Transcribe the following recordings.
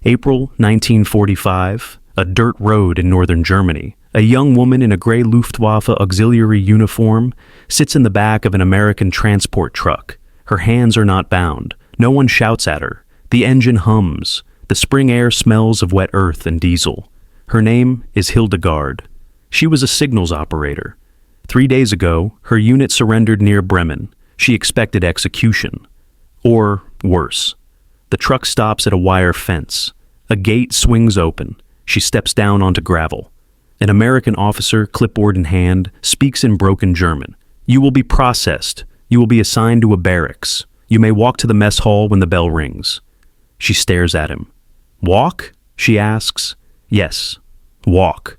April 1945, a dirt road in northern Germany. A young woman in a gray Luftwaffe auxiliary uniform sits in the back of an American transport truck. Her hands are not bound. No one shouts at her. The engine hums. The spring air smells of wet earth and diesel. Her name is Hildegard. She was a signals operator. 3 days ago, her unit surrendered near Bremen. She expected execution. Or worse. The truck stops at a wire fence. A gate swings open. She steps down onto gravel. An American officer, clipboard in hand, speaks in broken German. "You will be processed. You will be assigned to a barracks. You may walk to the mess hall when the bell rings." She stares at him. "Walk?" she asks. "Yes, walk."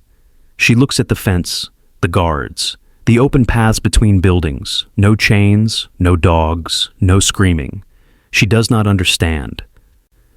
She looks at the fence, the guards, the open paths between buildings, no chains, no dogs, no screaming. She does not understand.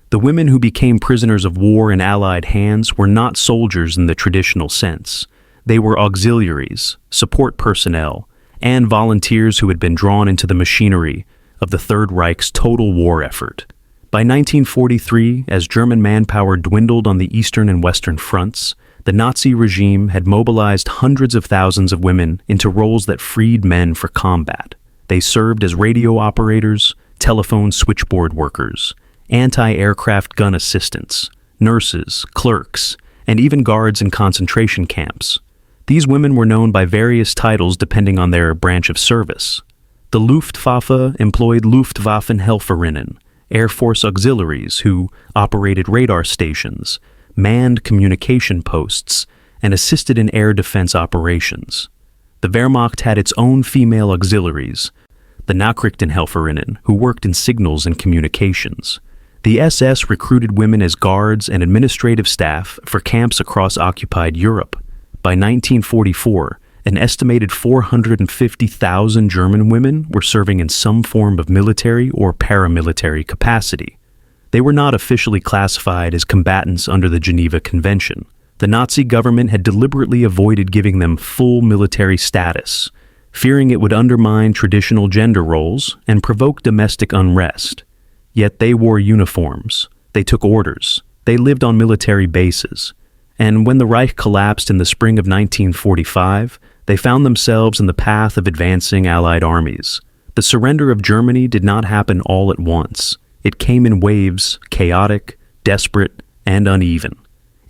The women who became prisoners of war in Allied hands were not soldiers in the traditional sense. They were auxiliaries, support personnel, and volunteers who had been drawn into the machinery of the Third Reich's total war effort. By 1943, as German manpower dwindled on the eastern and western fronts, the Nazi regime had mobilized hundreds of thousands of women into roles that freed men for combat. They served as radio operators, telephone switchboard workers, anti-aircraft gun assistants, nurses, clerks, and even guards in concentration camps. These women were known by various titles depending on their branch of service. The Luftwaffe employed Luftwaffenhelferinnen, Air Force auxiliaries who operated radar stations, manned communication posts, and assisted in air defense operations. The Wehrmacht had its own female auxiliaries, the Nachrichtenhelferinnen, who worked in signals and communications. The SS recruited women as guards and administrative staff for camps across occupied Europe. By 1944, an estimated 450,000 German women were serving in some form of military or paramilitary capacity. They were not officially classified as combatants under the Geneva Convention. The Nazi government had deliberately avoided giving them full military status, fearing it would undermine traditional gender roles and provoke domestic unrest. Yet they wore uniforms, they took orders, they lived on military bases. And when the Reich collapsed in the spring of 1945, they found themselves in the path of advancing Allied armies. The surrender of Germany did not happen all at once. It came in waves, chaotic, desperate, and uneven.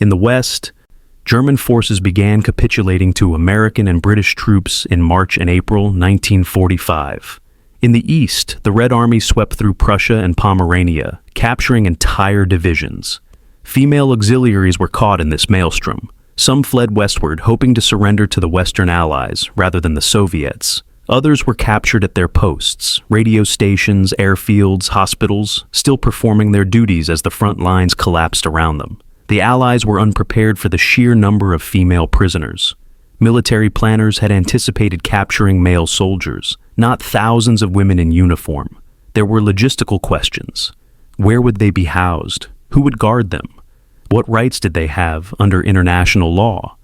In the West, German forces began capitulating to American and British troops in March and April 1945. In the East, the Red Army swept through Prussia and Pomerania, capturing entire divisions. Female auxiliaries were caught in this maelstrom. Some fled westward, hoping to surrender to the Western Allies rather than the Soviets. Others were captured at their posts, radio stations, airfields, hospitals, still performing their duties as the front lines collapsed around them. The Allies were unprepared for the sheer number of female prisoners. Military planners had anticipated capturing male soldiers, not thousands of women in uniform. There were logistical questions. Where would they be housed? Who would guard them? What rights did they have under international law?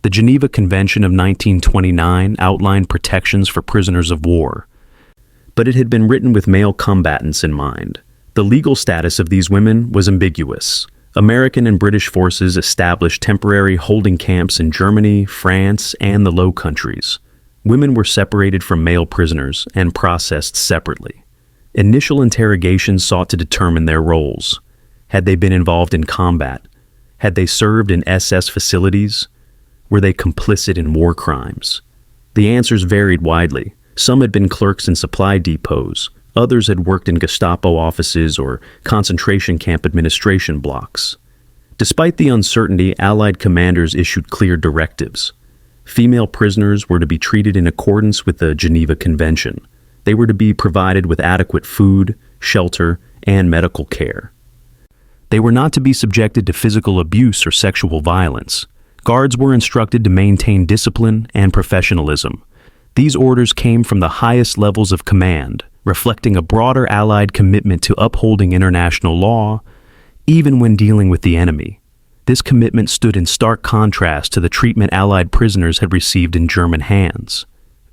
The Geneva Convention of 1929 outlined protections for prisoners of war, but it had been written with male combatants in mind. The legal status of these women was ambiguous. American and British forces established temporary holding camps in Germany, France, and the Low Countries. Women were separated from male prisoners and processed separately. Initial interrogations sought to determine their roles. Had they been involved in combat? Had they served in SS facilities? Were they complicit in war crimes? The answers varied widely. Some had been clerks in supply depots. Others had worked in Gestapo offices or concentration camp administration blocks. Despite the uncertainty, Allied commanders issued clear directives. Female prisoners were to be treated in accordance with the Geneva Convention. They were to be provided with adequate food, shelter, and medical care. They were not to be subjected to physical abuse or sexual violence. Guards were instructed to maintain discipline and professionalism. These orders came from the highest levels of command, reflecting a broader Allied commitment to upholding international law, even when dealing with the enemy. This commitment stood in stark contrast to the treatment Allied prisoners had received in German hands.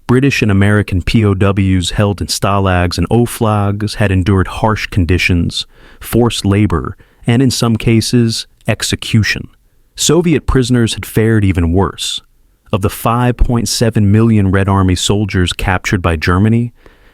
British and American POWs held in stalags and oflags had endured harsh conditions, forced labor, and in some cases, execution. Soviet prisoners had fared even worse. Of the 5.7 million Red Army soldiers captured by Germany,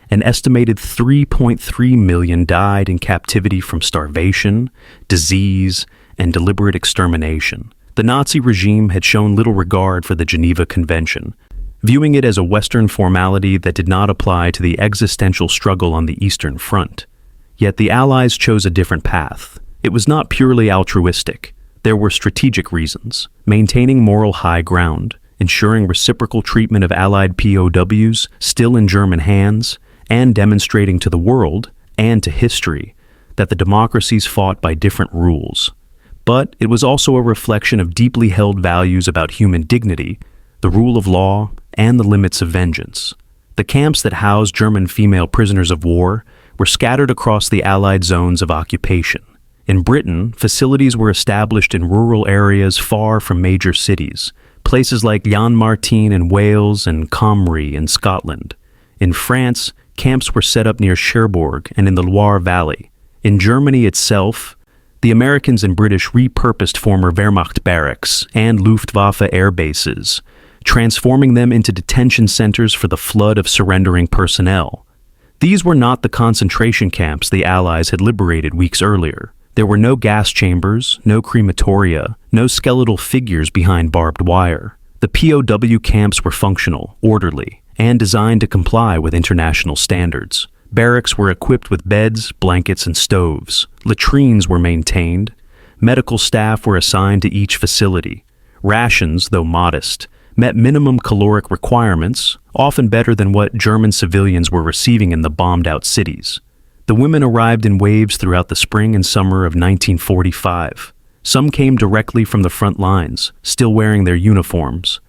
an estimated 3.3 million died in captivity from starvation, disease, and deliberate extermination. The Nazi regime had shown little regard for the Geneva Convention, viewing it as a Western formality that did not apply to the existential struggle on the Eastern Front. Yet the Allies chose a different path. It was not purely altruistic. There were strategic reasons: maintaining moral high ground, ensuring reciprocal treatment of Allied POWs still in German hands, and demonstrating to the world, and to history, that the democracies fought by different rules. But it was also a reflection of deeply held values about human dignity, the rule of law, and the limits of vengeance. The camps that housed German female prisoners of war were scattered across the Allied zones of occupation. In Britain, facilities were established in rural areas far from major cities, places like Llanmartin in Wales and Comrie in Scotland. In France, camps were set up near Cherbourg and in the Loire Valley. In Germany itself, the Americans and British repurposed former Wehrmacht barracks and Luftwaffe air bases, transforming them into detention centers for the flood of surrendering personnel. These were not the concentration camps the Allies had liberated weeks earlier. There were no gas chambers, no crematoria, no skeletal figures behind barbed wire. The POW camps were functional, orderly, and designed to comply with international standards. Barracks were equipped with beds, blankets, and stoves. Latrines were maintained. Medical staff were assigned to each facility. Rations, though modest, met minimum caloric requirements, often better than what German civilians were receiving in the bombed-out cities. The women arrived in waves throughout the spring and summer of 1945. Some came directly from the front lines, still wearing their uniforms,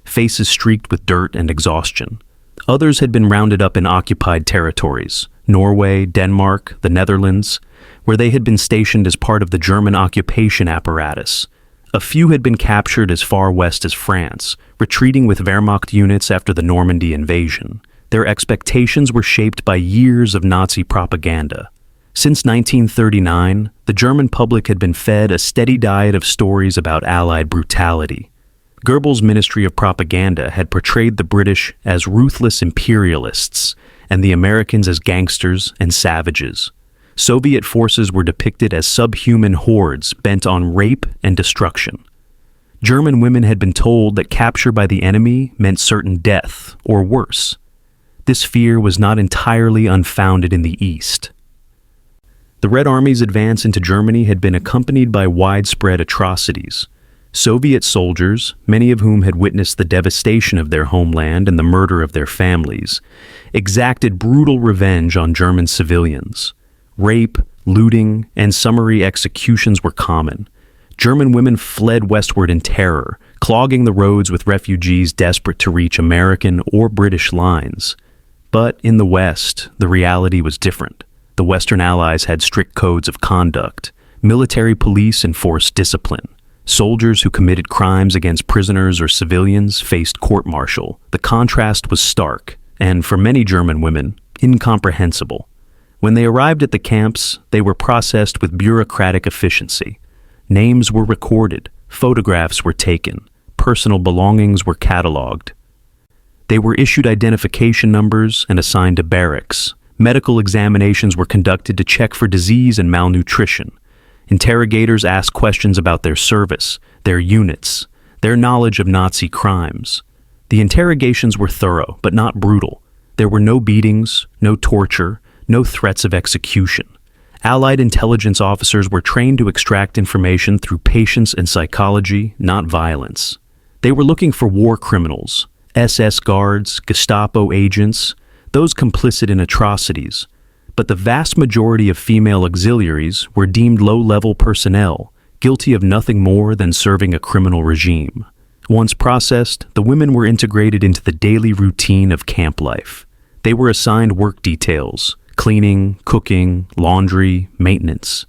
faces streaked with dirt and exhaustion. Others had been rounded up in occupied territories, Norway, Denmark, the Netherlands, where they had been stationed as part of the German occupation apparatus. A few had been captured as far west as France, retreating with Wehrmacht units after the Normandy invasion. Their expectations were shaped by years of Nazi propaganda. Since 1939, the German public had been fed a steady diet of stories about Allied brutality. Goebbels' Ministry of Propaganda had portrayed the British as ruthless imperialists and the Americans as gangsters and savages. Soviet forces were depicted as subhuman hordes bent on rape and destruction. German women had been told that capture by the enemy meant certain death, or worse. This fear was not entirely unfounded in the East. The Red Army's advance into Germany had been accompanied by widespread atrocities. Soviet soldiers, many of whom had witnessed the devastation of their homeland and the murder of their families, exacted brutal revenge on German civilians. Rape, looting, and summary executions were common. German women fled westward in terror, clogging the roads with refugees desperate to reach American or British lines. But in the West, the reality was different. The Western Allies had strict codes of conduct. Military police enforced discipline. Soldiers who committed crimes against prisoners or civilians faced court-martial. The contrast was stark, and for many German women, incomprehensible. When they arrived at the camps, they were processed with bureaucratic efficiency. Names were recorded, photographs were taken, personal belongings were cataloged. They were issued identification numbers and assigned to barracks. Medical examinations were conducted to check for disease and malnutrition. Interrogators asked questions about their service, their units, their knowledge of Nazi crimes. The interrogations were thorough, but not brutal. There were no beatings, no torture, no threats of execution. Allied intelligence officers were trained to extract information through patience and psychology, not violence. They were looking for war criminals, SS guards, Gestapo agents, those complicit in atrocities. But the vast majority of female auxiliaries were deemed low-level personnel, guilty of nothing more than serving a criminal regime. Once processed, the women were integrated into the daily routine of camp life. They were assigned work details: cleaning, cooking, laundry, maintenance.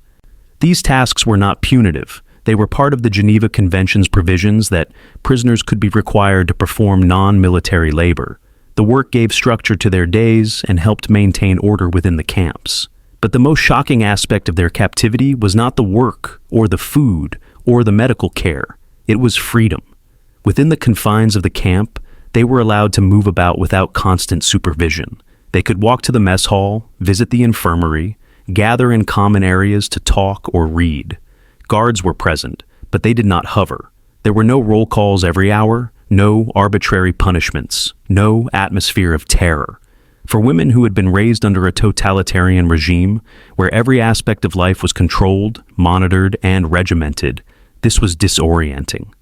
These tasks were not punitive. They were part of the Geneva Convention's provisions that prisoners could be required to perform non-military labor. The work gave structure to their days and helped maintain order within the camps. But the most shocking aspect of their captivity was not the work, or the food, or the medical care. It was freedom. Within the confines of the camp, they were allowed to move about without constant supervision. They could walk to the mess hall, visit the infirmary, gather in common areas to talk or read. Guards were present, but they did not hover. There were no roll calls every hour, no arbitrary punishments, no atmosphere of terror. For women who had been raised under a totalitarian regime, where every aspect of life was controlled, monitored, and regimented, this was disorienting.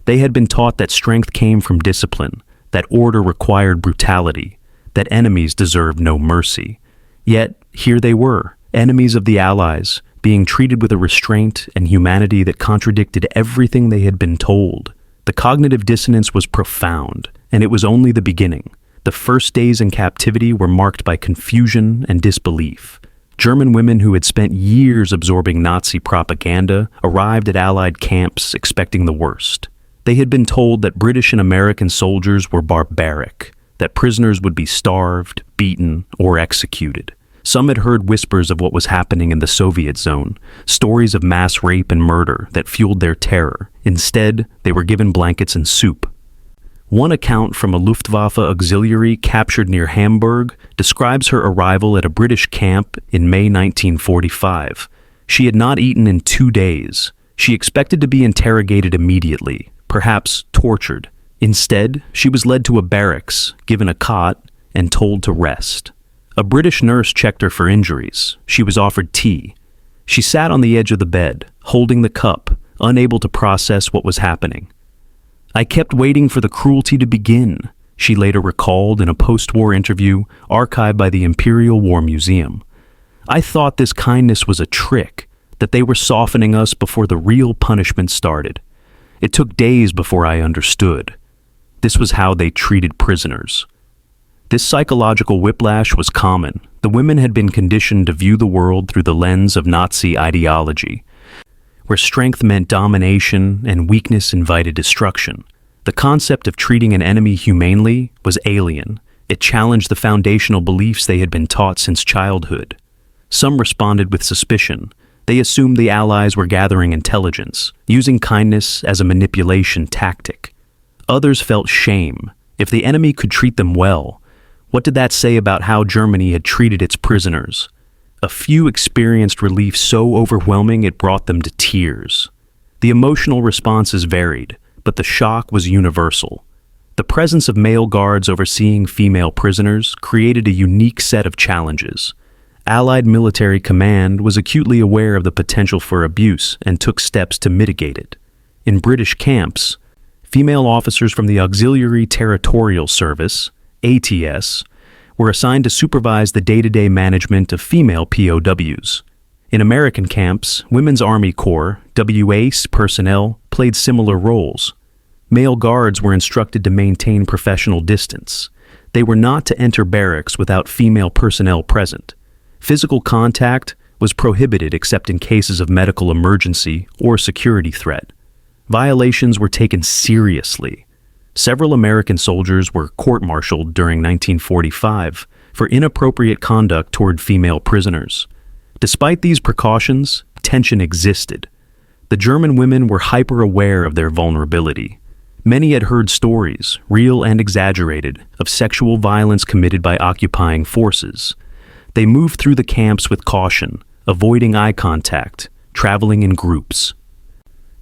They had been taught that strength came from discipline, that order required brutality, that enemies deserved no mercy. Yet, here they were, enemies of the Allies, being treated with a restraint and humanity that contradicted everything they had been told. The cognitive dissonance was profound, and it was only the beginning. The first days in captivity were marked by confusion and disbelief. German women who had spent years absorbing Nazi propaganda arrived at Allied camps expecting the worst. They had been told that British and American soldiers were barbaric, that prisoners would be starved, beaten, or executed. Some had heard whispers of what was happening in the Soviet zone, stories of mass rape and murder that fueled their terror. Instead, they were given blankets and soup. One account from a Luftwaffe auxiliary captured near Hamburg describes her arrival at a British camp in May 1945. She had not eaten in 2 days. She expected to be interrogated immediately, perhaps tortured. Instead, she was led to a barracks, given a cot, and told to rest. A British nurse checked her for injuries. She was offered tea. She sat on the edge of the bed, holding the cup, unable to process what was happening. "I kept waiting for the cruelty to begin," she later recalled in a post-war interview archived by the Imperial War Museum. "I thought this kindness was a trick, that they were softening us before the real punishment started. It took days before I understood. This was how they treated prisoners." This psychological whiplash was common. The women had been conditioned to view the world through the lens of Nazi ideology, where strength meant domination and weakness invited destruction. The concept of treating an enemy humanely was alien. It challenged the foundational beliefs they had been taught since childhood. Some responded with suspicion. They assumed the Allies were gathering intelligence, using kindness as a manipulation tactic. Others felt shame. If the enemy could treat them well, what did that say about how Germany had treated its prisoners? A few experienced relief so overwhelming it brought them to tears. The emotional responses varied, but the shock was universal. The presence of male guards overseeing female prisoners created a unique set of challenges. Allied military command was acutely aware of the potential for abuse and took steps to mitigate it. In British camps, female officers from the Auxiliary Territorial Service, ATS, were assigned to supervise the day-to-day management of female POWs. In American camps, Women's Army Corps, WACE personnel played similar roles. Male guards were instructed to maintain professional distance. They were not to enter barracks without female personnel present. Physical contact was prohibited except in cases of medical emergency or security threat. Violations were taken seriously. Several American soldiers were court-martialed during 1945 for inappropriate conduct toward female prisoners. Despite these precautions, tension existed. The German women were hyper-aware of their vulnerability. Many had heard stories, real and exaggerated, of sexual violence committed by occupying forces. They moved through the camps with caution, avoiding eye contact, traveling in groups.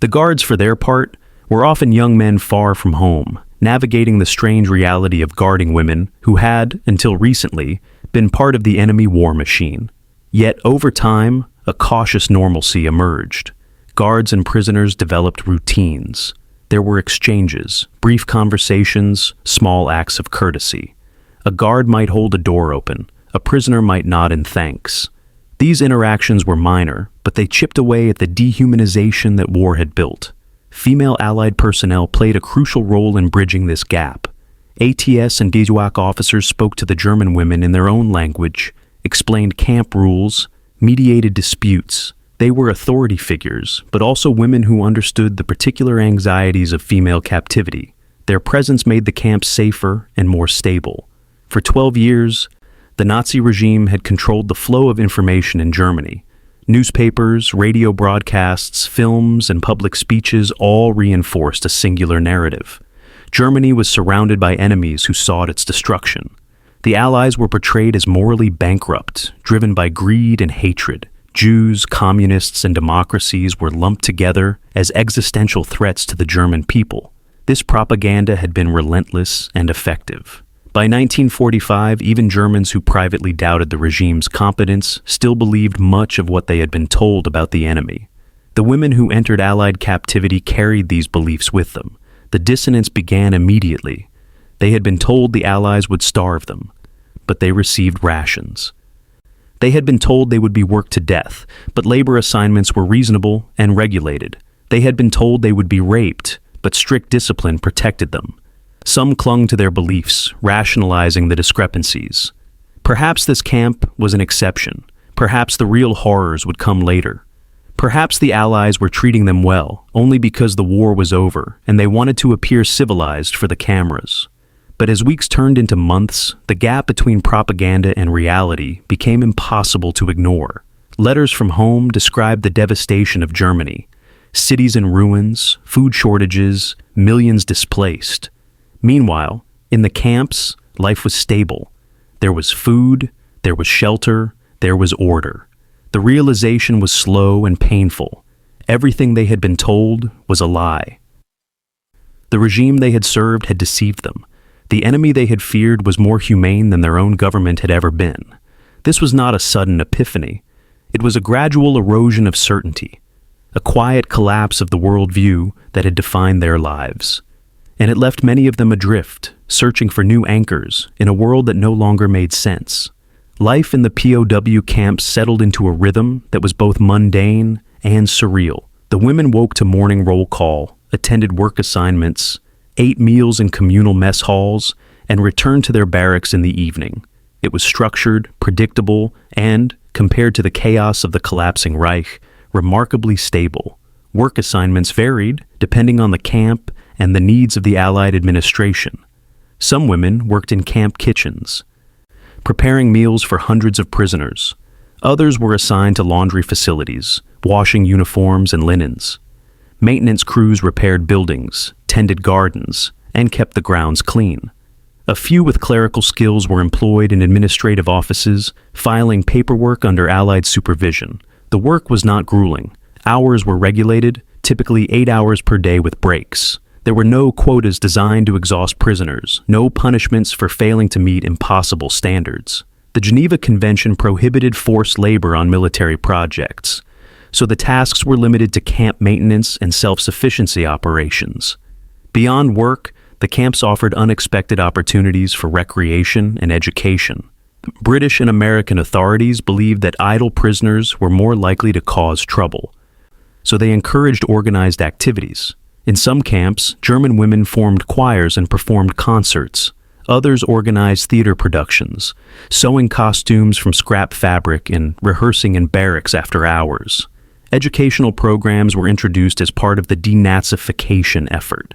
The guards, for their part, were often young men far from home, navigating the strange reality of guarding women who had, until recently, been part of the enemy war machine. Yet, over time, a cautious normalcy emerged. Guards and prisoners developed routines. There were exchanges, brief conversations, small acts of courtesy. A guard might hold a door open. A prisoner might nod in thanks. These interactions were minor, but they chipped away at the dehumanization that war had built. Female Allied personnel played a crucial role in bridging this gap. ATS and BWAC officers spoke to the German women in their own language, explained camp rules, mediated disputes. They were authority figures, but also women who understood the particular anxieties of female captivity. Their presence made the camp safer and more stable. For 12 years, The Nazi regime had controlled the flow of information in Germany. Newspapers, radio broadcasts, films, and public speeches all reinforced a singular narrative. Germany was surrounded by enemies who sought its destruction. The Allies were portrayed as morally bankrupt, driven by greed and hatred. Jews, communists, and democracies were lumped together as existential threats to the German people. This propaganda had been relentless and effective. By 1945, even Germans who privately doubted the regime's competence still believed much of what they had been told about the enemy. The women who entered Allied captivity carried these beliefs with them. The dissonance began immediately. They had been told the Allies would starve them, but they received rations. They had been told they would be worked to death, but labor assignments were reasonable and regulated. They had been told they would be raped, but strict discipline protected them. Some clung to their beliefs, rationalizing the discrepancies. Perhaps this camp was an exception. Perhaps the real horrors would come later. Perhaps the Allies were treating them well, only because the war was over, and they wanted to appear civilized for the cameras. But as weeks turned into months, the gap between propaganda and reality became impossible to ignore. Letters from home described the devastation of Germany. Cities in ruins, food shortages, millions displaced. Meanwhile, in the camps, life was stable. There was food, there was shelter, there was order. The realization was slow and painful. Everything they had been told was a lie. The regime they had served had deceived them. The enemy they had feared was more humane than their own government had ever been. This was not a sudden epiphany. It was a gradual erosion of certainty, a quiet collapse of the worldview that had defined their lives. And it left many of them adrift, searching for new anchors in a world that no longer made sense. Life in the POW camps settled into a rhythm that was both mundane and surreal. The women woke to morning roll call, attended work assignments, ate meals in communal mess halls, and returned to their barracks in the evening. It was structured, predictable, and, compared to the chaos of the collapsing Reich, remarkably stable. Work assignments varied, depending on the camp and the needs of the Allied administration. Some women worked in camp kitchens, preparing meals for hundreds of prisoners. Others were assigned to laundry facilities, washing uniforms and linens. Maintenance crews repaired buildings, tended gardens, and kept the grounds clean. A few with clerical skills were employed in administrative offices, filing paperwork under Allied supervision. The work was not grueling. Hours were regulated, typically 8 hours per day with breaks. There were no quotas designed to exhaust prisoners, no punishments for failing to meet impossible standards. The Geneva Convention prohibited forced labor on military projects, so the tasks were limited to camp maintenance and self-sufficiency operations. Beyond work, the camps offered unexpected opportunities for recreation and education. British and American authorities believed that idle prisoners were more likely to cause trouble, so they encouraged organized activities. In some camps, German women formed choirs and performed concerts. Others organized theater productions, sewing costumes from scrap fabric and rehearsing in barracks after hours. Educational programs were introduced as part of the denazification effort.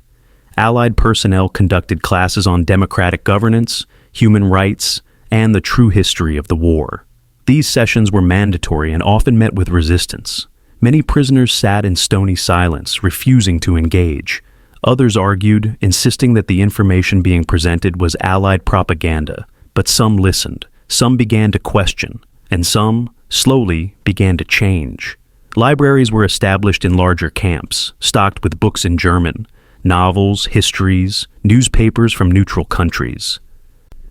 Allied personnel conducted classes on democratic governance, human rights, and the true history of the war. These sessions were mandatory and often met with resistance. Many prisoners sat in stony silence, refusing to engage. Others argued, insisting that the information being presented was Allied propaganda. But some listened, some began to question, and some, slowly, began to change. Libraries were established in larger camps, stocked with books in German, novels, histories, newspapers from neutral countries.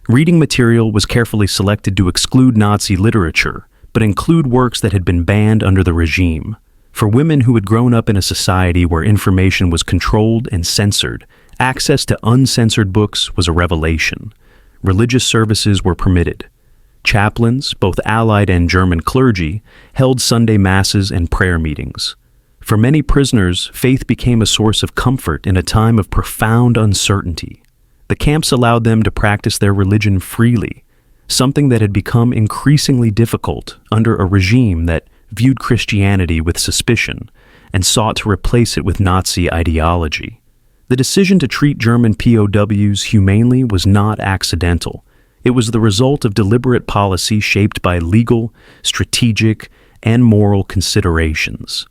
Reading material was carefully selected to exclude Nazi literature, but include works that had been banned under the regime. For women who had grown up in a society where information was controlled and censored, access to uncensored books was a revelation. Religious services were permitted. Chaplains, both Allied and German clergy, held Sunday masses and prayer meetings. For many prisoners, faith became a source of comfort in a time of profound uncertainty. The camps allowed them to practice their religion freely, something that had become increasingly difficult under a regime that viewed Christianity with suspicion and sought to replace it with Nazi ideology. The decision to treat German POWs humanely was not accidental. It was the result of deliberate policy shaped by legal, strategic, and moral considerations.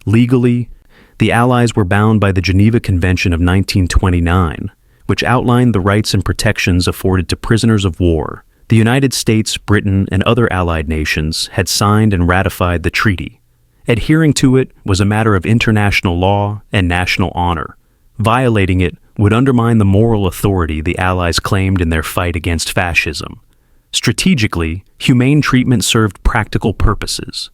Legally, the Allies were bound by the Geneva Convention of 1929, which outlined the rights and protections afforded to prisoners of war. The United States, Britain, and other Allied nations had signed and ratified the treaty. Adhering to it was a matter of international law and national honor. Violating it would undermine the moral authority the Allies claimed in their fight against fascism. Strategically, humane treatment served practical purposes.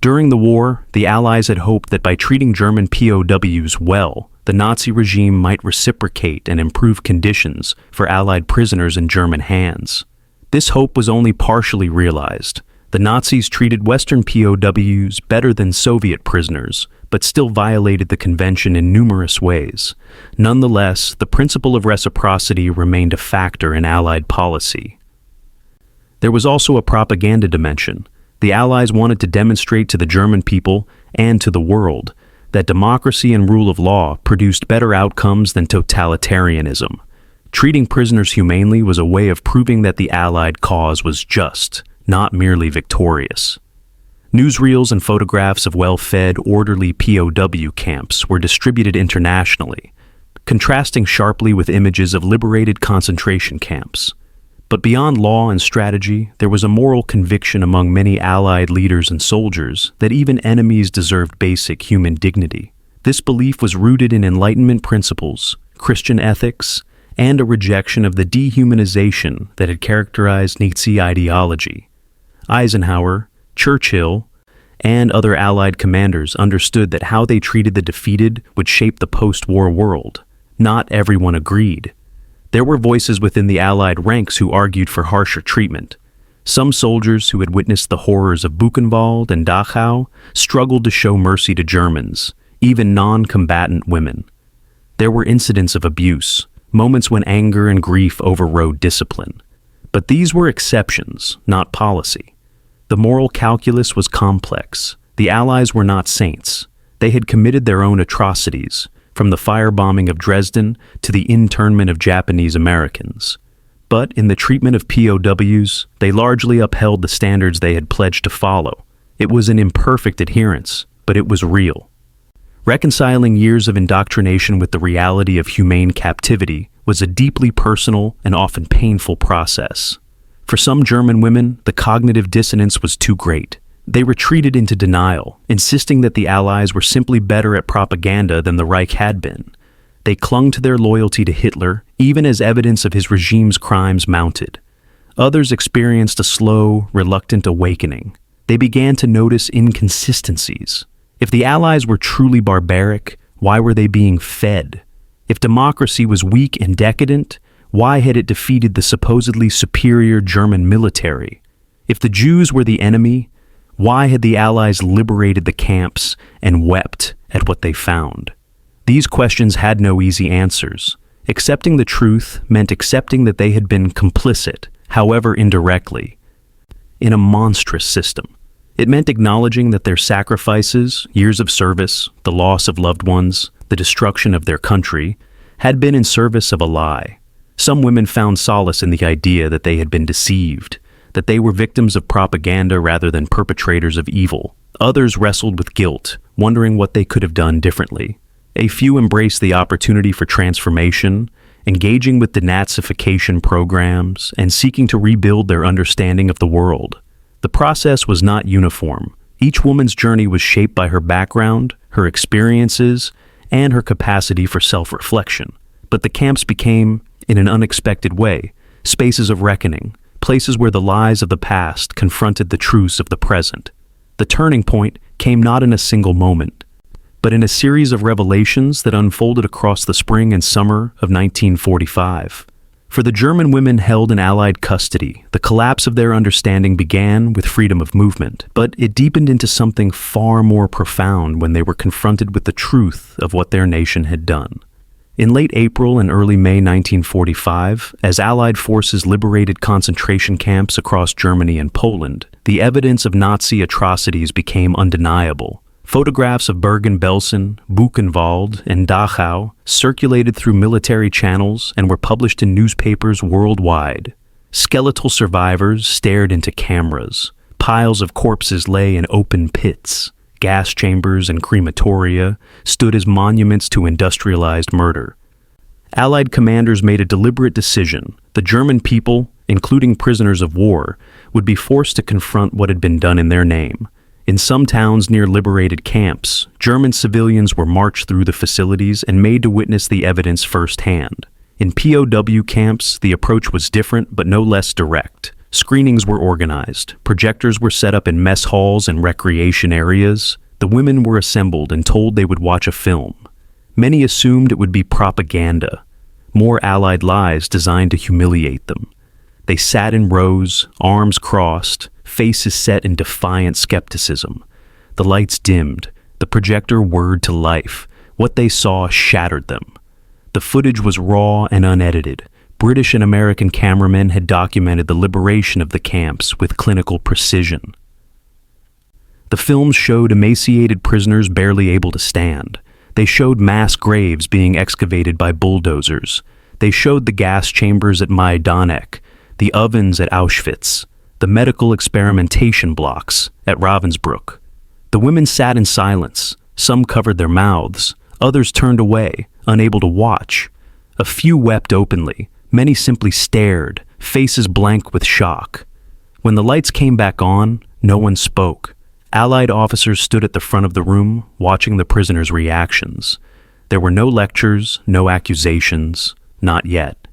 During the war, the Allies had hoped that by treating German POWs well, the Nazi regime might reciprocate and improve conditions for Allied prisoners in German hands. This hope was only partially realized. The Nazis treated Western POWs better than Soviet prisoners, but still violated the convention in numerous ways. Nonetheless, the principle of reciprocity remained a factor in Allied policy. There was also a propaganda dimension. The Allies wanted to demonstrate to the German people and to the world that democracy and rule of law produced better outcomes than totalitarianism. Treating prisoners humanely was a way of proving that the Allied cause was just, not merely victorious. Newsreels and photographs of well-fed, orderly POW camps were distributed internationally, contrasting sharply with images of liberated concentration camps. But beyond law and strategy, there was a moral conviction among many Allied leaders and soldiers that even enemies deserved basic human dignity. This belief was rooted in Enlightenment principles, Christian ethics, and a rejection of the dehumanization that had characterized Nazi ideology. Eisenhower, Churchill, and other Allied commanders understood that how they treated the defeated would shape the post-war world. Not everyone agreed. There were voices within the Allied ranks who argued for harsher treatment. Some soldiers who had witnessed the horrors of Buchenwald and Dachau struggled to show mercy to Germans, even non-combatant women. There were incidents of abuse, moments when anger and grief overrode discipline. But these were exceptions, not policy. The moral calculus was complex. The Allies were not saints. They had committed their own atrocities, from the firebombing of Dresden to the internment of Japanese Americans. But in the treatment of POWs, they largely upheld the standards they had pledged to follow. It was an imperfect adherence, but it was real. Reconciling years of indoctrination with the reality of humane captivity was a deeply personal and often painful process. For some German women, the cognitive dissonance was too great. They retreated into denial, insisting that the Allies were simply better at propaganda than the Reich had been. They clung to their loyalty to Hitler, even as evidence of his regime's crimes mounted. Others experienced a slow, reluctant awakening. They began to notice inconsistencies. If the Allies were truly barbaric, why were they being fed? If democracy was weak and decadent, why had it defeated the supposedly superior German military? If the Jews were the enemy, why had the Allies liberated the camps and wept at what they found? These questions had no easy answers. Accepting the truth meant accepting that they had been complicit, however indirectly, in a monstrous system. It meant acknowledging that their sacrifices, years of service, the loss of loved ones, the destruction of their country, had been in service of a lie. Some women found solace in the idea that they had been deceived, that they were victims of propaganda rather than perpetrators of evil. Others wrestled with guilt, wondering what they could have done differently. A few embraced the opportunity for transformation, engaging with denazification programs, and seeking to rebuild their understanding of the world. The process was not uniform. Each woman's journey was shaped by her background, her experiences, and her capacity for self-reflection. But the camps became, in an unexpected way, spaces of reckoning, places where the lies of the past confronted the truths of the present. The turning point came not in a single moment, but in a series of revelations that unfolded across the spring and summer of 1945. For the German women held in Allied custody, the collapse of their understanding began with freedom of movement, but it deepened into something far more profound when they were confronted with the truth of what their nation had done. In late April and early May 1945, as Allied forces liberated concentration camps across Germany and Poland, the evidence of Nazi atrocities became undeniable. Photographs of Bergen-Belsen, Buchenwald, and Dachau circulated through military channels and were published in newspapers worldwide. Skeletal survivors stared into cameras. Piles of corpses lay in open pits. Gas chambers and crematoria stood as monuments to industrialized murder. Allied commanders made a deliberate decision. The German people, including prisoners of war, would be forced to confront what had been done in their name. In some towns near liberated camps, German civilians were marched through the facilities and made to witness the evidence firsthand. In POW camps, the approach was different but no less direct. Screenings were organized. Projectors were set up in mess halls and recreation areas. The women were assembled and told they would watch a film. Many assumed it would be propaganda, more Allied lies designed to humiliate them. They sat in rows, arms crossed, faces set in defiant skepticism. The lights dimmed. The projector whirred to life. What they saw shattered them. The footage was raw and unedited. British and American cameramen had documented the liberation of the camps with clinical precision. The films showed emaciated prisoners barely able to stand. They showed mass graves being excavated by bulldozers. They showed the gas chambers at Majdanek, the ovens at Auschwitz, the medical experimentation blocks at Ravensbrück. The women sat in silence. Some covered their mouths. Others turned away, unable to watch. A few wept openly. Many simply stared, faces blank with shock. When the lights came back on, no one spoke. Allied officers stood at the front of the room, watching the prisoners' reactions. There were no lectures, no accusations, not yet.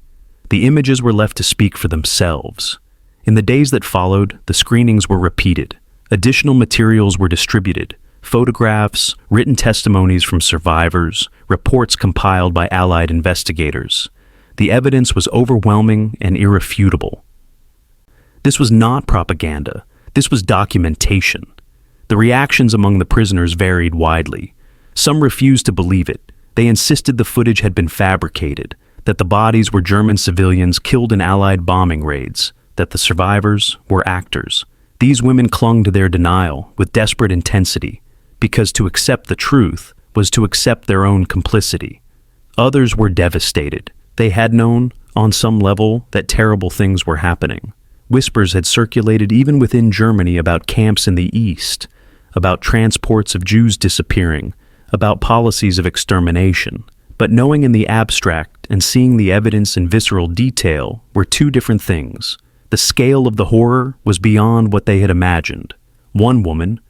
The images were left to speak for themselves. In the days that followed, the screenings were repeated. Additional materials were distributed. Photographs, written testimonies from survivors, reports compiled by Allied investigators. The evidence was overwhelming and irrefutable. This was not propaganda. This was documentation. The reactions among the prisoners varied widely. Some refused to believe it. They insisted the footage had been fabricated, that the bodies were German civilians killed in Allied bombing raids, that the survivors were actors. These women clung to their denial with desperate intensity, because to accept the truth was to accept their own complicity. Others were devastated. They had known, on some level, that terrible things were happening. Whispers had circulated even within Germany about camps in the East, about transports of Jews disappearing, about policies of extermination. But knowing in the abstract and seeing the evidence in visceral detail were two different things. The scale of the horror was beyond what they had imagined. One woman,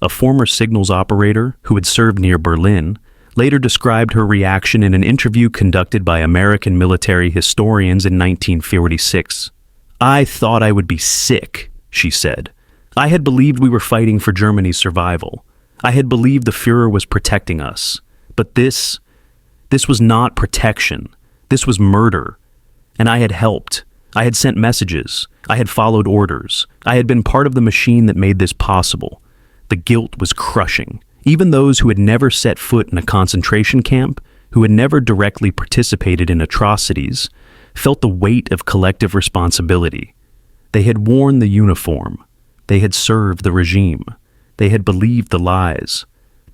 a former signals operator who had served near Berlin, later described her reaction in an interview conducted by American military historians in 1946. "I thought I would be sick," she said. "I had believed we were fighting for Germany's survival. I had believed the Führer was protecting us. But this was not protection. This was murder. And I had helped. I had sent messages. I had followed orders. I had been part of the machine that made this possible." The guilt was crushing. Even those who had never set foot in a concentration camp, who had never directly participated in atrocities, felt the weight of collective responsibility. They had worn the uniform. They had served the regime. They had believed the lies.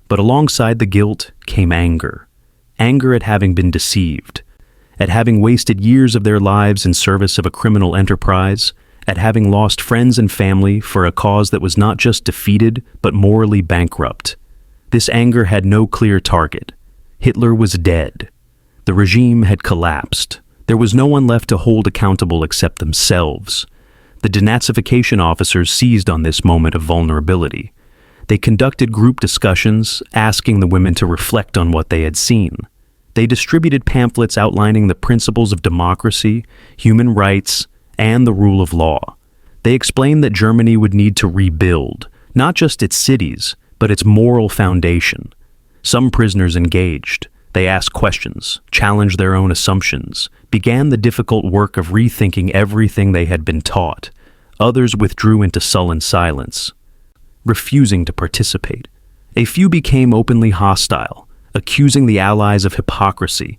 But alongside the guilt came anger. Anger at having been deceived, at having wasted years of their lives in service of a criminal enterprise, at having lost friends and family for a cause that was not just defeated, but morally bankrupt. This anger had no clear target. Hitler was dead. The regime had collapsed. There was no one left to hold accountable except themselves. The denazification officers seized on this moment of vulnerability. They conducted group discussions, asking the women to reflect on what they had seen. They distributed pamphlets outlining the principles of democracy, human rights, and the rule of law. They explained that Germany would need to rebuild, not just its cities, but its moral foundation. Some prisoners engaged. They asked questions, challenged their own assumptions, began the difficult work of rethinking everything they had been taught. Others withdrew into sullen silence, refusing to participate. A few became openly hostile, accusing the Allies of hypocrisy.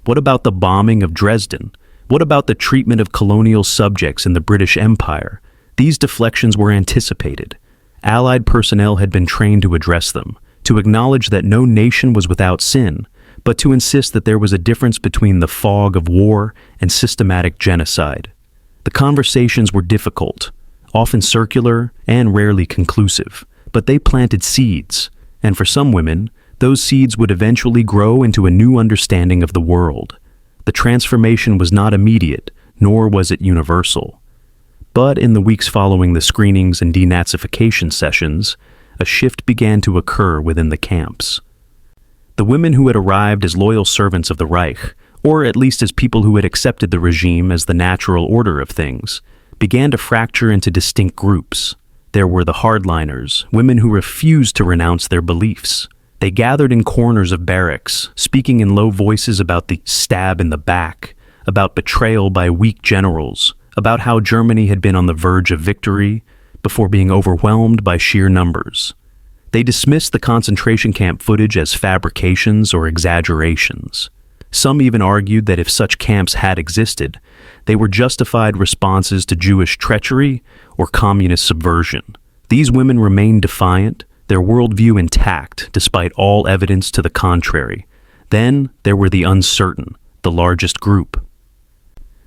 What about the bombing of Dresden? What about the treatment of colonial subjects in the British Empire? These deflections were anticipated. Allied personnel had been trained to address them, to acknowledge that no nation was without sin, but to insist that there was a difference between the fog of war and systematic genocide. The conversations were difficult, often circular and rarely conclusive, but they planted seeds, and for some women, those seeds would eventually grow into a new understanding of the world. The transformation was not immediate, nor was it universal. But in the weeks following the screenings and denazification sessions, a shift began to occur within the camps. The women who had arrived as loyal servants of the Reich, or at least as people who had accepted the regime as the natural order of things, began to fracture into distinct groups. There were the hardliners, women who refused to renounce their beliefs. They gathered in corners of barracks, speaking in low voices about the stab in the back, about betrayal by weak generals, about how Germany had been on the verge of victory before being overwhelmed by sheer numbers. They dismissed the concentration camp footage as fabrications or exaggerations. Some even argued that if such camps had existed, they were justified responses to Jewish treachery or communist subversion. These women remained defiant, their worldview intact despite all evidence to the contrary. Then there were the uncertain, the largest group.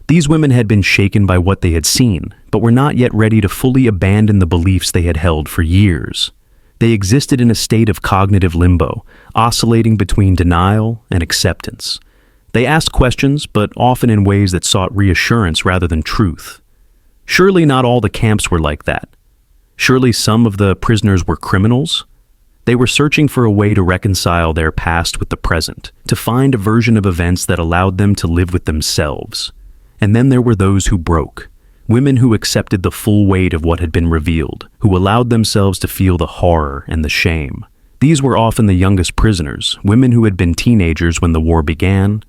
These women had been shaken by what they had seen, but were not yet ready to fully abandon the beliefs they had held for years. They existed in a state of cognitive limbo, oscillating between denial and acceptance. They asked questions, but often in ways that sought reassurance rather than truth. Surely not all the camps were like that. Surely some of the prisoners were criminals. They were searching for a way to reconcile their past with the present, to find a version of events that allowed them to live with themselves. And then there were those who broke, women who accepted the full weight of what had been revealed, who allowed themselves to feel the horror and the shame. These were often the youngest prisoners, women who had been teenagers when the war began,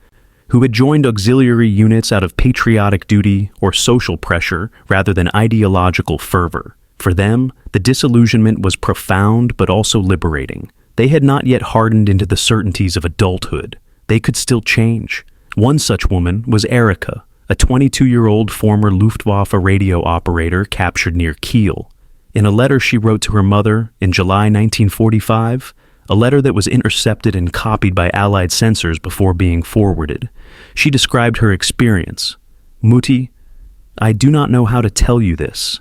who had joined auxiliary units out of patriotic duty or social pressure rather than ideological fervor. For them, the disillusionment was profound but also liberating. They had not yet hardened into the certainties of adulthood. They could still change. One such woman was Erika, a 22-year-old former Luftwaffe radio operator captured near Kiel. In a letter she wrote to her mother in July 1945, a letter that was intercepted and copied by Allied censors before being forwarded, she described her experience. "Mutti, I do not know how to tell you this.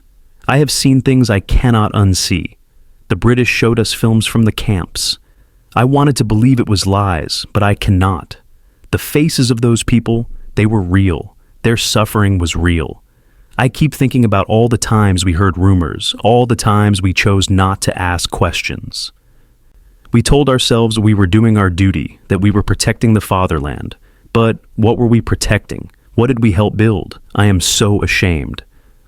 I have seen things I cannot unsee. The British showed us films from the camps. I wanted to believe it was lies, but I cannot. The faces of those people, they were real. Their suffering was real. I keep thinking about all the times we heard rumors, all the times we chose not to ask questions. We told ourselves we were doing our duty, that we were protecting the fatherland. But what were we protecting? What did we help build? I am so ashamed."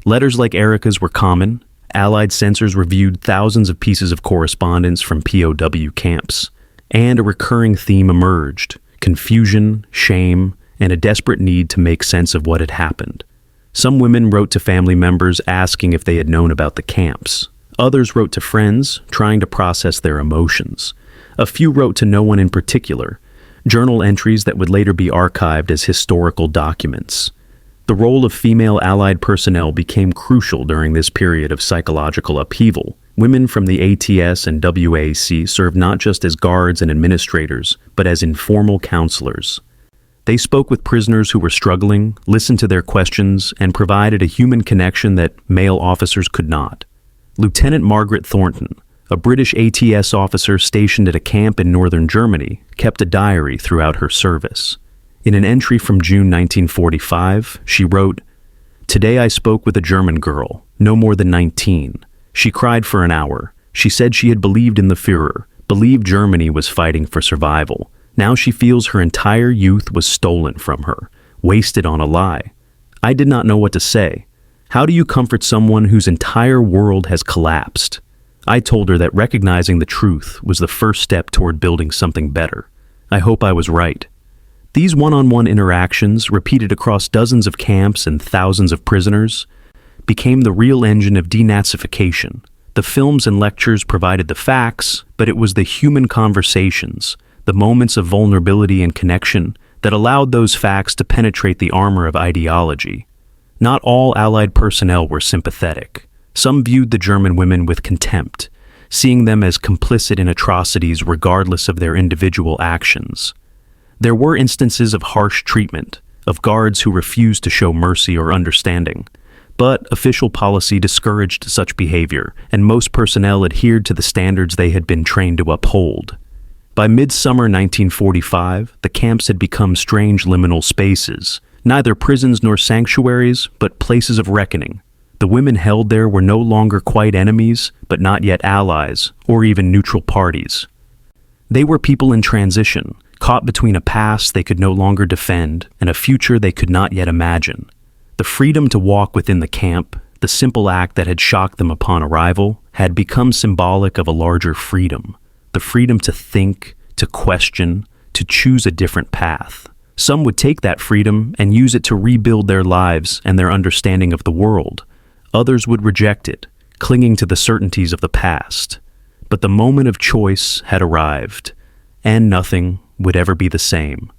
Letters like Erika's were common. Allied censors reviewed thousands of pieces of correspondence from POW camps, and a recurring theme emerged: confusion, shame, and a desperate need to make sense of what had happened. Some women wrote to family members asking if they had known about the camps. Others wrote to friends, trying to process their emotions. A few wrote to no one in particular, journal entries that would later be archived as historical documents. The role of female Allied personnel became crucial during this period of psychological upheaval. Women from the ATS and WAC served not just as guards and administrators, but as informal counselors. They spoke with prisoners who were struggling, listened to their questions, and provided a human connection that male officers could not. Lieutenant Margaret Thornton, a British ATS officer stationed at a camp in northern Germany, kept a diary throughout her service. In an entry from June 1945, she wrote, "Today I spoke with a German girl, no more than 19. She cried for an hour. She said she had believed in the Führer, believed Germany was fighting for survival. Now she feels her entire youth was stolen from her, wasted on a lie. I did not know what to say. How do you comfort someone whose entire world has collapsed?" I told her that recognizing the truth was the first step toward building something better. I hope I was right. These one-on-one interactions, repeated across dozens of camps and thousands of prisoners, became the real engine of denazification. The films and lectures provided the facts, but it was the human conversations, the moments of vulnerability and connection, that allowed those facts to penetrate the armor of ideology. Not all Allied personnel were sympathetic. Some viewed the German women with contempt, seeing them as complicit in atrocities regardless of their individual actions. There were instances of harsh treatment, of guards who refused to show mercy or understanding. But official policy discouraged such behavior, and most personnel adhered to the standards they had been trained to uphold. By midsummer 1945, the camps had become strange liminal spaces, neither prisons nor sanctuaries, but places of reckoning. The women held there were no longer quite enemies, but not yet allies, or even neutral parties. They were people in transition, caught between a past they could no longer defend and a future they could not yet imagine. The freedom to walk within the camp, the simple act that had shocked them upon arrival, had become symbolic of a larger freedom. The freedom to think, to question, to choose a different path. Some would take that freedom and use it to rebuild their lives and their understanding of the world. Others would reject it, clinging to the certainties of the past. But the moment of choice had arrived, and nothing would ever be the same.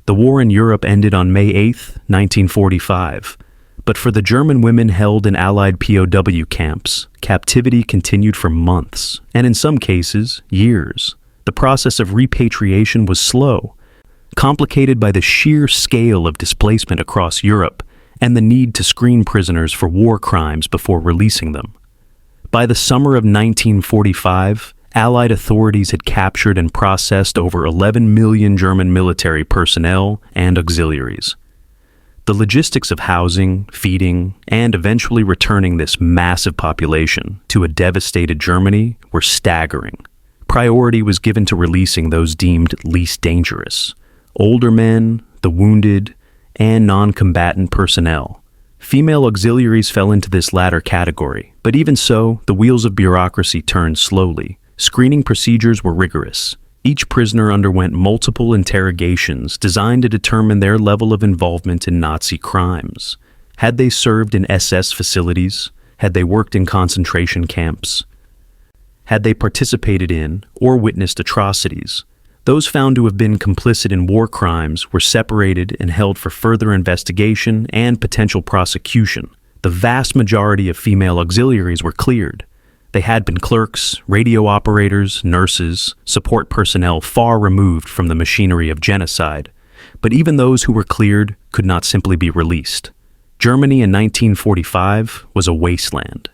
The war in Europe ended on May 8, 1945. But for the German women held in Allied POW camps, captivity continued for months, and in some cases, years. The process of repatriation was slow, complicated by the sheer scale of displacement across Europe and the need to screen prisoners for war crimes before releasing them. By the summer of 1945, Allied authorities had captured and processed over 11 million German military personnel and auxiliaries. The logistics of housing, feeding, and eventually returning this massive population to a devastated Germany were staggering. Priority was given to releasing those deemed least dangerous: older men, the wounded, and non-combatant personnel. Female auxiliaries fell into this latter category, but even so, the wheels of bureaucracy turned slowly. Screening procedures were rigorous. Each prisoner underwent multiple interrogations designed to determine their level of involvement in Nazi crimes. Had they served in SS facilities? Had they worked in concentration camps? Had they participated in or witnessed atrocities? Those found to have been complicit in war crimes were separated and held for further investigation and potential prosecution. The vast majority of female auxiliaries were cleared. They had been clerks, radio operators, nurses, support personnel far removed from the machinery of genocide. But even those who were cleared could not simply be released. Germany in 1945 was a wasteland.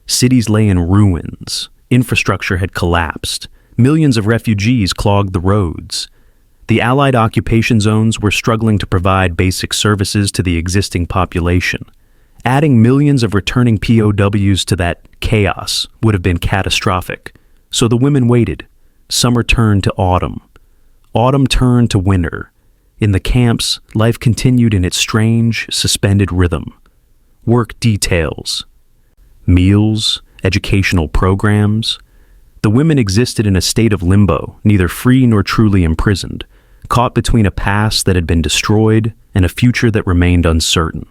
Cities lay in ruins. Infrastructure had collapsed. Millions of refugees clogged the roads. The Allied occupation zones were struggling to provide basic services to the existing population. Adding millions of returning POWs to that chaos would have been catastrophic. So the women waited. Summer turned to autumn. Autumn turned to winter. In the camps, life continued in its strange, suspended rhythm. Work details, meals, educational programs. The women existed in a state of limbo, neither free nor truly imprisoned, caught between a past that had been destroyed and a future that remained uncertain.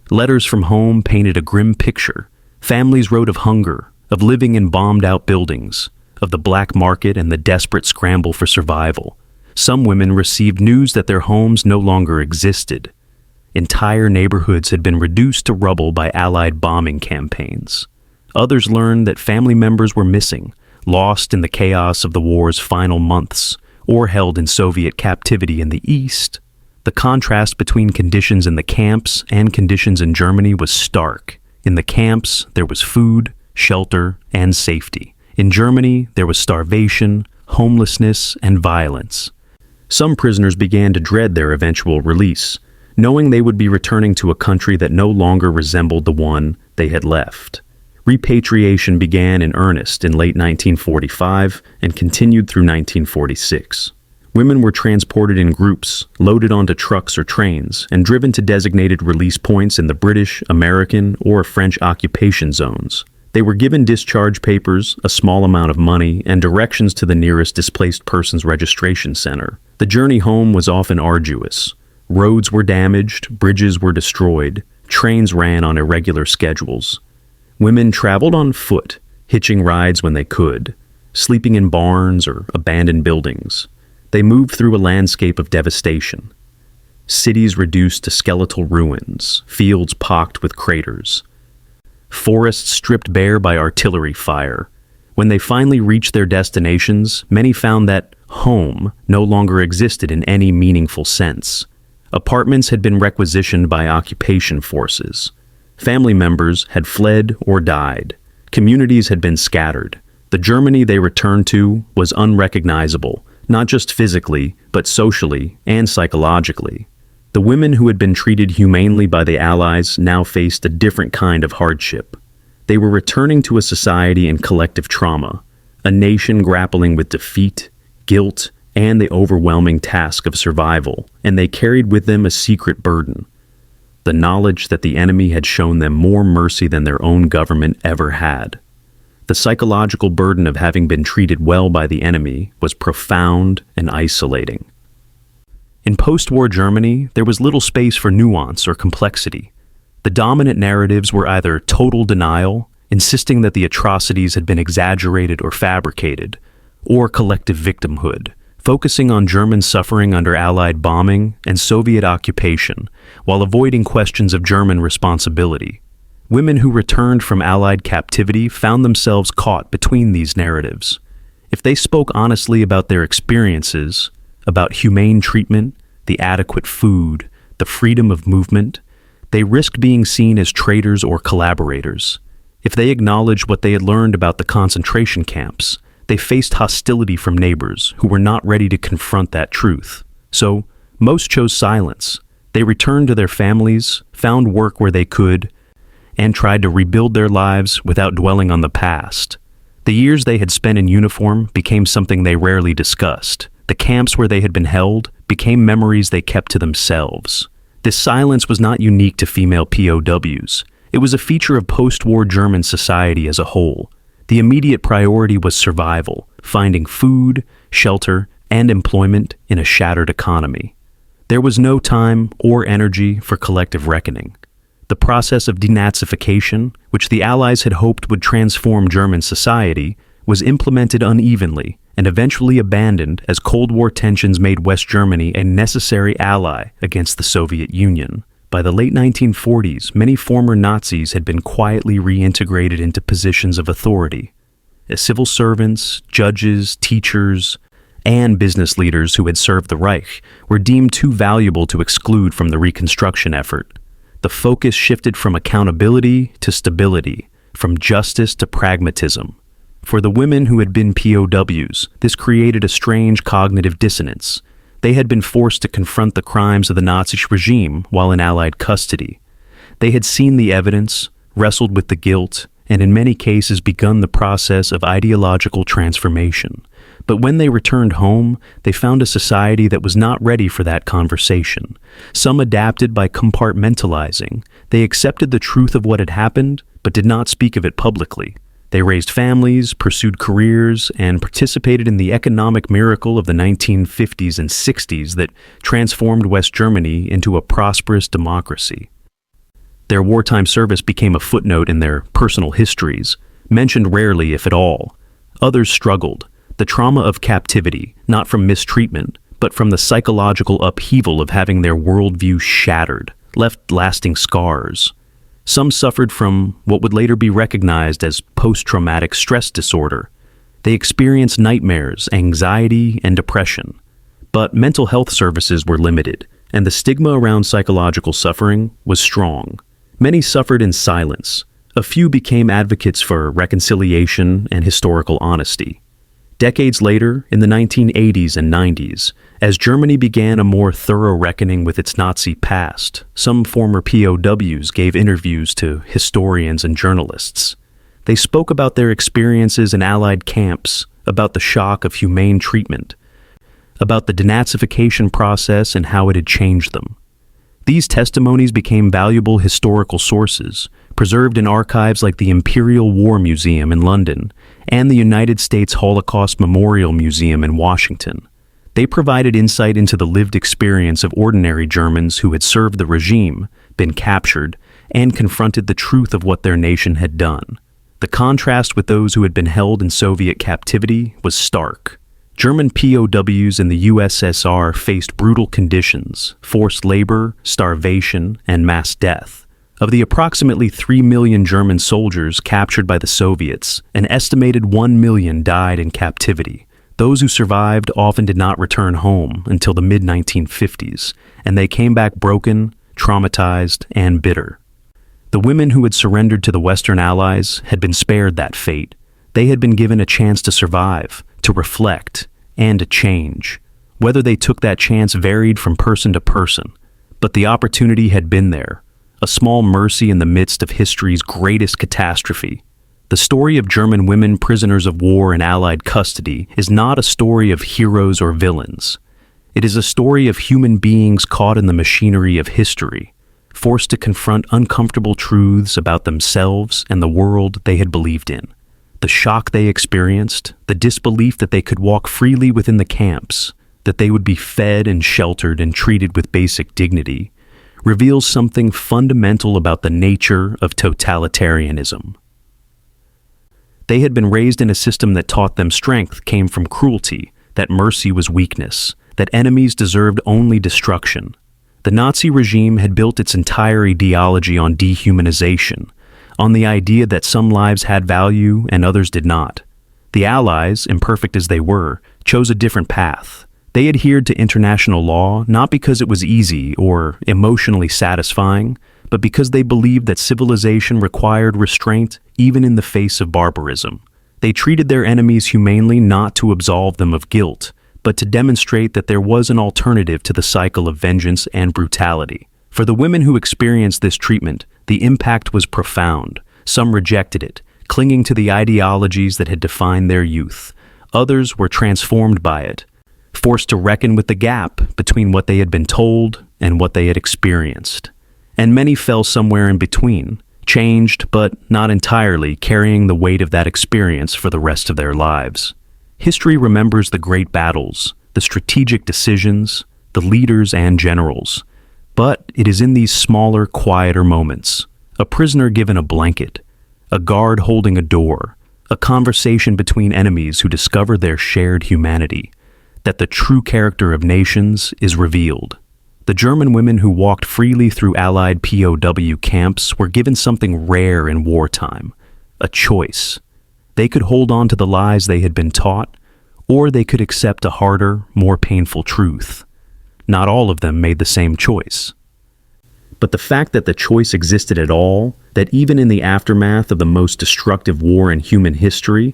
Letters from home painted a grim picture. Families wrote of hunger, of living in bombed-out buildings, of the black market and the desperate scramble for survival. Some women received news that their homes no longer existed. Entire neighborhoods had been reduced to rubble by Allied bombing campaigns. Others learned that family members were missing, lost in the chaos of the war's final months, or held in Soviet captivity in the East. The contrast between conditions in the camps and conditions in Germany was stark. In the camps, there was food, shelter, and safety. In Germany, there was starvation, homelessness, and violence. Some prisoners began to dread their eventual release, knowing they would be returning to a country that no longer resembled the one they had left. Repatriation began in earnest in late 1945 and continued through 1946. Women were transported in groups, loaded onto trucks or trains, and driven to designated release points in the British, American, or French occupation zones. They were given discharge papers, a small amount of money, and directions to the nearest displaced persons registration center. The journey home was often arduous. Roads were damaged, bridges were destroyed, trains ran on irregular schedules. Women traveled on foot, hitching rides when they could, sleeping in barns or abandoned buildings. They moved through a landscape of devastation. Cities reduced to skeletal ruins, fields pocked with craters. Forests stripped bare by artillery fire. When they finally reached their destinations, many found that home no longer existed in any meaningful sense. Apartments had been requisitioned by occupation forces. Family members had fled or died. Communities had been scattered. The Germany they returned to was unrecognizable, not just physically, but socially and psychologically. The women who had been treated humanely by the Allies now faced a different kind of hardship. They were returning to a society in collective trauma, a nation grappling with defeat, guilt, and the overwhelming task of survival, and they carried with them a secret burden: the knowledge that the enemy had shown them more mercy than their own government ever had. The psychological burden of having been treated well by the enemy was profound and isolating. In post-war Germany, there was little space for nuance or complexity. The dominant narratives were either total denial, insisting that the atrocities had been exaggerated or fabricated, or collective victimhood, focusing on German suffering under Allied bombing and Soviet occupation, while avoiding questions of German responsibility. Women who returned from Allied captivity found themselves caught between these narratives. If they spoke honestly about their experiences, about humane treatment, the adequate food, the freedom of movement, they risked being seen as traitors or collaborators. If they acknowledged what they had learned about the concentration camps, they faced hostility from neighbors who were not ready to confront that truth. So, most chose silence. They returned to their families, found work where they could, and tried to rebuild their lives without dwelling on the past. The years they had spent in uniform became something they rarely discussed. The camps where they had been held became memories they kept to themselves. This silence was not unique to female POWs. It was a feature of post-war German society as a whole. The immediate priority was survival, finding food, shelter, and employment in a shattered economy. There was no time or energy for collective reckoning. The process of denazification, which the Allies had hoped would transform German society, was implemented unevenly and eventually abandoned as Cold War tensions made West Germany a necessary ally against the Soviet Union. By the late 1940s, many former Nazis had been quietly reintegrated into positions of authority. As civil servants, judges, teachers, and business leaders who had served the Reich were deemed too valuable to exclude from the reconstruction effort. The focus shifted from accountability to stability, from justice to pragmatism. For the women who had been POWs, this created a strange cognitive dissonance. They had been forced to confront the crimes of the Nazi regime while in Allied custody. They had seen the evidence, wrestled with the guilt, and in many cases begun the process of ideological transformation. But when they returned home, they found a society that was not ready for that conversation. Some adapted by compartmentalizing. They accepted the truth of what had happened, but did not speak of it publicly. They raised families, pursued careers, and participated in the economic miracle of the 1950s and 60s that transformed West Germany into a prosperous democracy. Their wartime service became a footnote in their personal histories, mentioned rarely if at all. Others struggled. The trauma of captivity, not from mistreatment, but from the psychological upheaval of having their worldview shattered, left lasting scars. Some suffered from what would later be recognized as post-traumatic stress disorder. They experienced nightmares, anxiety, and depression. But mental health services were limited, and the stigma around psychological suffering was strong. Many suffered in silence. A few became advocates for reconciliation and historical honesty. Decades later, in the 1980s and 90s, as Germany began a more thorough reckoning with its Nazi past, some former POWs gave interviews to historians and journalists. They spoke about their experiences in Allied camps, about the shock of humane treatment, about the denazification process and how it had changed them. These testimonies became valuable historical sources, preserved in archives like the Imperial War Museum in London and the United States Holocaust Memorial Museum in Washington. They provided insight into the lived experience of ordinary Germans who had served the regime, been captured, and confronted the truth of what their nation had done. The contrast with those who had been held in Soviet captivity was stark. German POWs in the USSR faced brutal conditions, forced labor, starvation, and mass death. Of the approximately 3 million German soldiers captured by the Soviets, an estimated 1 million died in captivity. Those who survived often did not return home until the mid-1950s, and they came back broken, traumatized, and bitter. The women who had surrendered to the Western Allies had been spared that fate. They had been given a chance to survive, to reflect, and to change. Whether they took that chance varied from person to person, but the opportunity had been there, a small mercy in the midst of history's greatest catastrophe. The story of German women prisoners of war in Allied custody is not a story of heroes or villains. It is a story of human beings caught in the machinery of history, forced to confront uncomfortable truths about themselves and the world they had believed in. The shock they experienced, the disbelief that they could walk freely within the camps, that they would be fed and sheltered and treated with basic dignity, reveals something fundamental about the nature of totalitarianism. They had been raised in a system that taught them strength came from cruelty, that mercy was weakness, that enemies deserved only destruction. The Nazi regime had built its entire ideology on dehumanization, on the idea that some lives had value and others did not. The Allies, imperfect as they were, chose a different path. They adhered to international law not because it was easy or emotionally satisfying, but because they believed that civilization required restraint even in the face of barbarism. They treated their enemies humanely not to absolve them of guilt, but to demonstrate that there was an alternative to the cycle of vengeance and brutality. For the women who experienced this treatment, the impact was profound. Some rejected it, clinging to the ideologies that had defined their youth. Others were transformed by it, forced to reckon with the gap between what they had been told and what they had experienced. And many fell somewhere in between, changed but not entirely, carrying the weight of that experience for the rest of their lives. History remembers the great battles, the strategic decisions, the leaders and generals. But it is in these smaller, quieter moments, a prisoner given a blanket, a guard holding a door, a conversation between enemies who discover their shared humanity, that the true character of nations is revealed. The German women who walked freely through Allied POW camps were given something rare in wartime, a choice. They could hold on to the lies they had been taught, or they could accept a harder, more painful truth. Not all of them made the same choice. But the fact that the choice existed at all, that even in the aftermath of the most destructive war in human history,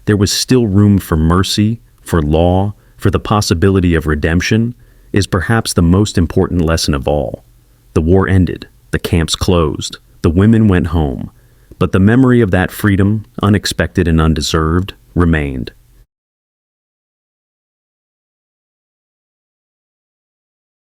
there was still room for mercy, for law, for the possibility of redemption, is perhaps the most important lesson of all. The war ended, the camps closed, the women went home, but the memory of that freedom, unexpected and undeserved, remained.